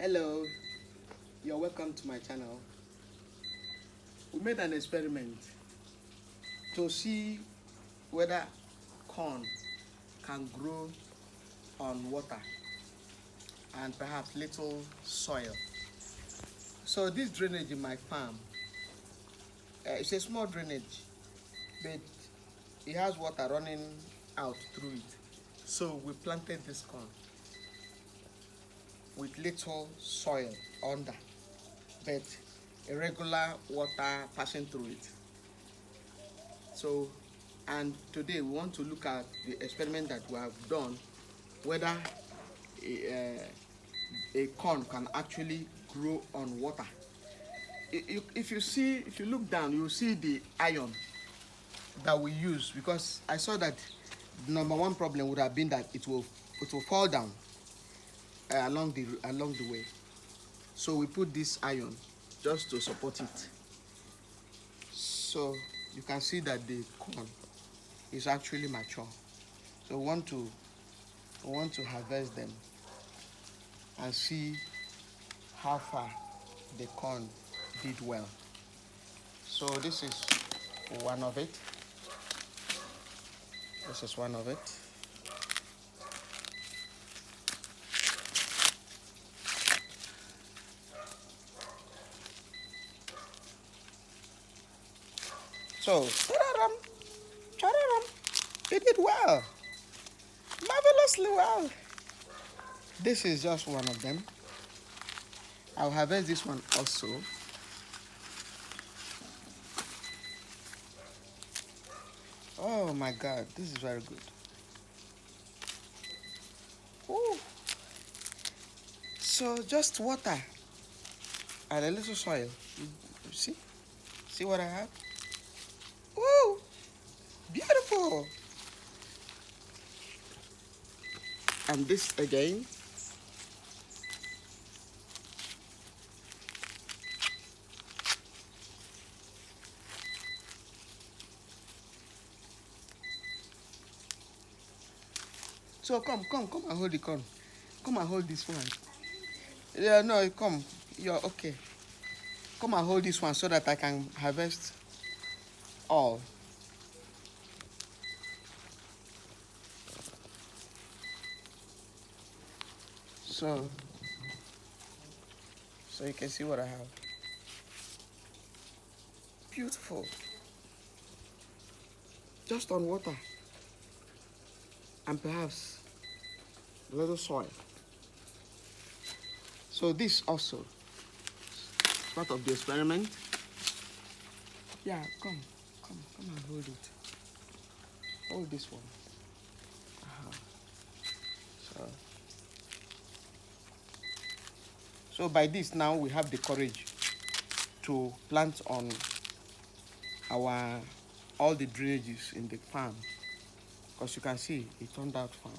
Hello, you're welcome to my channel. We made an experiment to see whether corn can grow on water and perhaps little soil. So this drainage in my farm, it's a small drainage, but it has water running out through it. So we planted this corn with little soil under, but irregular water passing through it. So, and today we want to look at the experiment that we have done, whether a corn can actually grow on water. If you look down, you will see the iron that we use, because I saw that the number one problem would have been that it will fall down along the way. So we put this iron just to support it. So you can see that the corn is actually mature. So we want to harvest them and see how far the corn did well. So this is one of it. This is one of it. So, it did well, marvelously well. This is just one of them. I'll harvest this one also. Oh my God, this is very good. Ooh. So just water and a little soil. You see what I have? Ooh, beautiful. And this again. So come and hold the corn. Come and hold this one. Yeah, no, come. You're okay. Come and hold this one so that I can harvest all. So you can see what I have. Beautiful. Just on water. And perhaps a little soil. So this also part of the experiment. Yeah, come and hold it. Hold this one. So by this now we have the courage to plant on all the drainages in the farm, because you can see it turned out fine.